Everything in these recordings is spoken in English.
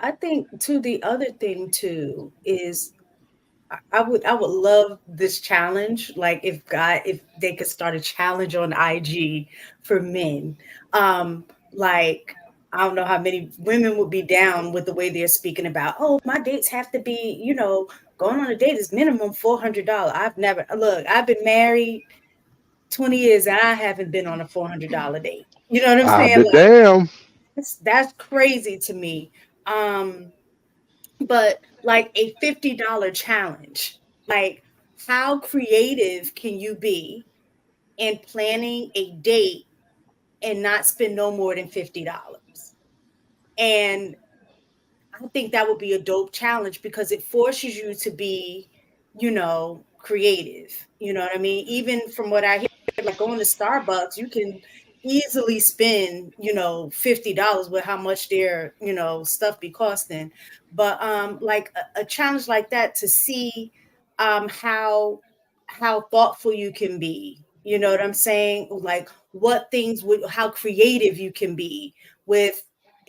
I think too, the other thing too is I would love this challenge. Like if they could start a challenge on IG for men. Like I don't know how many women would be down with the way they're speaking about, oh, my dates have to be, going on a date is minimum $400. I've never look, I've been married 20 years and I haven't been on a $400 date. You know what I'm I'll saying? be Like damn. that's crazy to me. Um, but like a $50 challenge, like how creative can you be in planning a date and not spend no more than $50? And I think that would be a dope challenge because it forces you to be, creative. You know what I mean? Even from what I hear, like going to Starbucks, you can easily spend, $50 with how much their, stuff be costing. But like a challenge like that to see how thoughtful you can be. You know what I'm saying? Like what things would how creative you can be with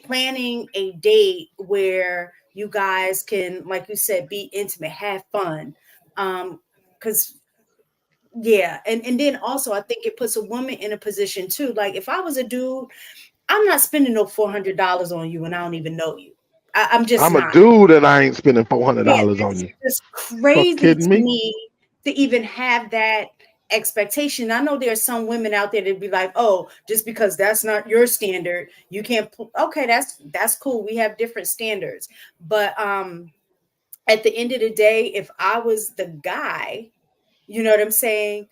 planning a date where you guys can, like you said, be intimate, have fun. Because yeah, and then also I think it puts a woman in a position too. Like if I was a dude, I'm not spending no $400 on you and I don't even know you. I'm just I'm a not. dude and I ain't spending four hundred Yeah, dollars on that's you. just Fuck crazy kidding to me? me to even have that expectation. I know there are some women out there that be like, "Oh, just because that's not your standard, you can't." Okay, that's cool. We have different standards, but at the end of the day, if I was the guy, you know what I'm saying?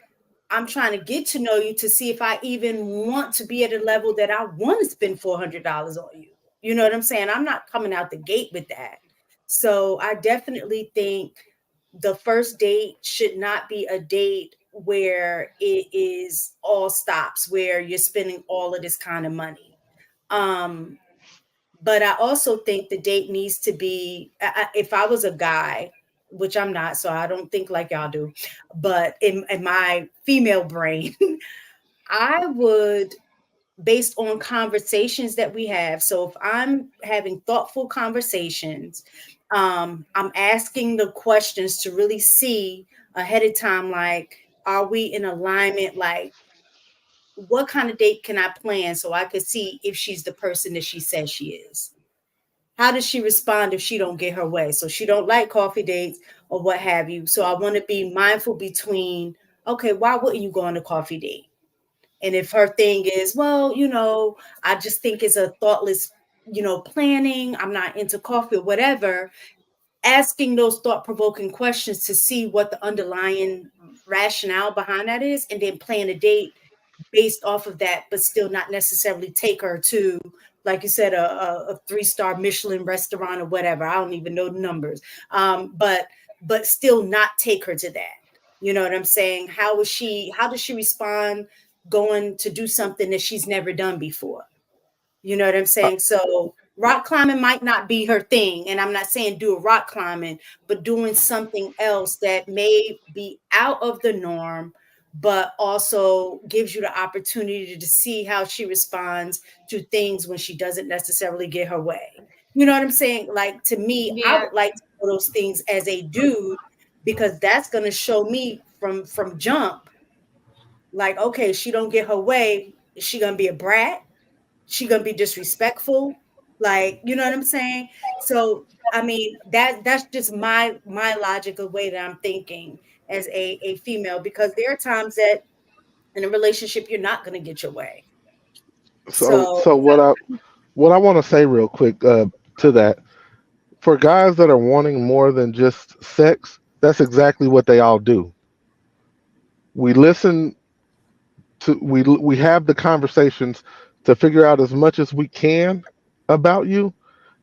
I'm trying to get to know you to see if I even want to be at a level that I want to spend $400 on you. You know what I'm saying? I'm not coming out the gate with that. So I definitely think the first date should not be a date where it is all stops, where you're spending all of this kind of money. Um, but I also think the date needs to be, if I was a guy, which I'm not, so I don't think like y'all do, but in my female brain, I would, based on conversations that we have. So if I'm having thoughtful conversations, I'm asking the questions to really see ahead of time, like, are we in alignment? Like, what kind of date can I plan so I could see if she's the person that she says she is? How does she respond if she don't get her way? So she don't like coffee dates or what have you. So I want to be mindful between, okay, why wouldn't you go on a coffee date? And if her thing is, well, I just think it's a thoughtless, planning, I'm not into coffee or whatever, asking those thought provoking questions to see what the underlying rationale behind that is, and then plan a date based off of that, but still not necessarily take her to, like you said, a 3-star Michelin restaurant or whatever. I don't even know the numbers. But still not take her to that. You know what I'm saying? How does she respond going to do something that she's never done before? You know what I'm I, saying? So rock climbing might not be her thing. And I'm not saying do a rock climbing, but doing something else that may be out of the norm, but also gives you the opportunity to see how she responds to things when she doesn't necessarily get her way. You know what I'm saying? Like to me, I Yeah, would like to know those things as a dude because that's going to show me from jump, like, okay, she don't get her way, is she going to be a brat? She gonna be disrespectful, like, you know what I'm saying? So I mean that's just my logical way that I'm thinking as a female, because there are times that in a relationship you're not gonna get your way. so So so what I want to say real quick to that, for guys that are wanting more than just sex, that's exactly what they all do. We listen we have the conversations to figure out as much as we can about you,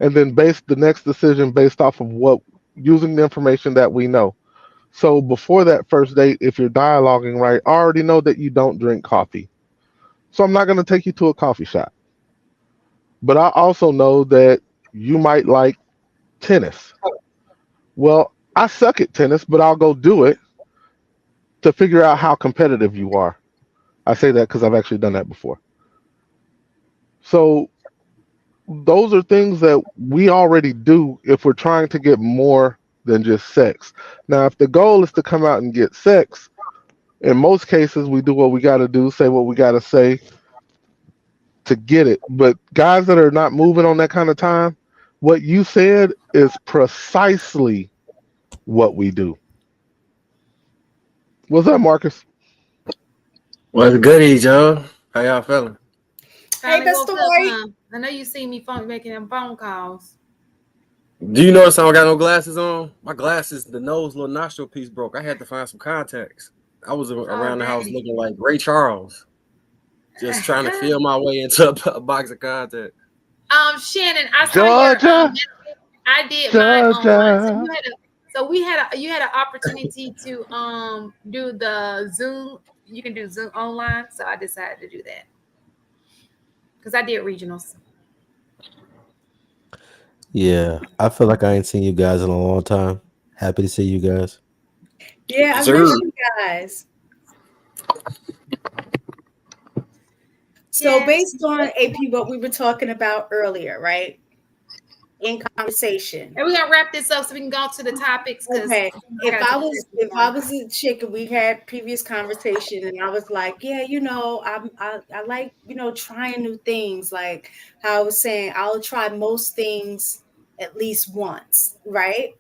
and then base the next decision based off of what, using the information that we know. So before that first date, if you're dialoguing right, I already know that you don't drink coffee, so I'm not going to take you to a coffee shop. But I also know that you might like tennis. Well, I suck at tennis, but I'll go do it to figure out how competitive you are. I say that because I've actually done that before. So those are things that we already do if we're trying to get more than just sex. Now, if the goal is to come out and get sex, in most cases we do what we got to do, say what we got to say to get it. But guys that are not moving on that kind of time, what you said is precisely what we do. What's up, Marcus? What's goody, Joe? How y'all feeling? Hey, Finally that's woke the up, way. huh? I know you see me phone making them phone calls. Do you notice I don't got no glasses on? My glasses, the nose little nostril piece broke. I had to find some contacts. I was Oh around the house dang. looking like Ray Charles, just trying to feel my way into a box of contacts. Shannon, I saw your Georgia, I did mine online. So Georgia. you had an opportunity to do the Zoom. You can do Zoom online, so I decided to do that because I did regionals. Yeah, I feel like I ain't seen you guys in a long time. Happy to see you guys. Yeah, I Yes, miss sir. you guys. So Yes. based on AP, what we were talking about earlier, right? In conversation. And we're gonna wrap this up so we can go to the topics because Okay. I gotta take this If I one. was a chick and we had previous conversation and I was like, yeah, I like, trying new things. Like how I was saying, I'll try most things at least once, right?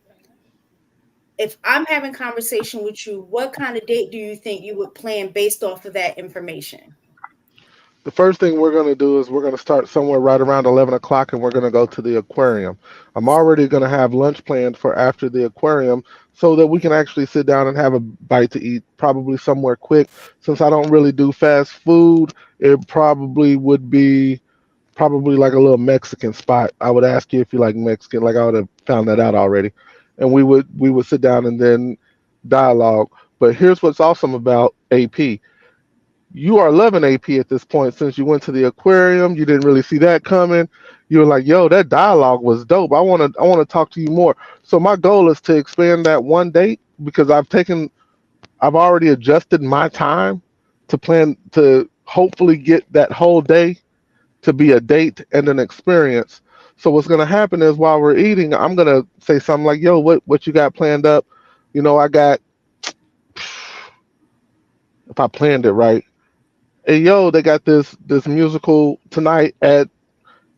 If I'm having conversation with you, what kind of date do you think you would plan based off of that information? The first thing we're going to do is we're going to start somewhere right around 11 o'clock and we're going to go to the aquarium. I'm already going to have lunch planned for after the aquarium so that we can actually sit down and have a bite to eat, probably somewhere quick. Since I don't really do fast food, it probably would be probably like a little Mexican spot. I would ask you if you like Mexican, like I would have found that out already. And we would sit down and then dialogue. But here's what's awesome about AP. You are loving AP at this point since you went to the aquarium. You didn't really see that coming. You were like, "Yo, that dialogue was dope. I want to talk to you more." So my goal is to expand that one date because I've already adjusted my time to plan to hopefully get that whole day to be a date and an experience. So what's gonna happen is while we're eating, I'm gonna say something like, "Yo, what you got planned up?" I got if I planned it right. Hey, yo, they got this musical tonight at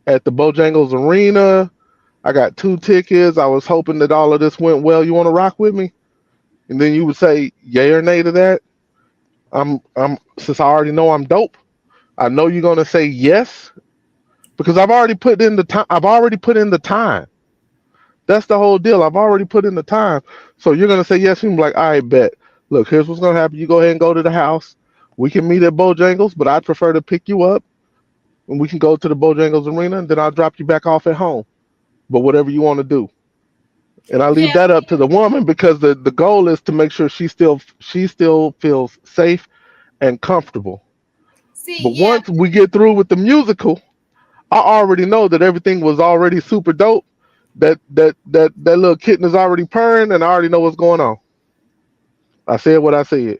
the Bojangles Arena. I got 2 tickets. I was hoping that all of this went well. You want to rock with me? And then you would say yay or nay to that. I'm since I already know I'm dope. I know you're gonna say yes because I've already put in the time. I've already put in the time. That's the whole deal. I've already put in the time. So you're gonna say yes. And you're like, all right, bet. Look, here's what's gonna happen. You go ahead and go to the house. We can meet at Bojangles, but I'd prefer to pick you up and we can go to the Bojangles Arena, and then I'll drop you back off at home. But whatever you want to do, and I leave Yeah. that up to the woman because the goal is to make sure she still feels safe and comfortable. See, But yeah. once we get through with the musical, I already know that everything was already super dope. That little kitten is already purring, and I already know what's going on. I said what I said.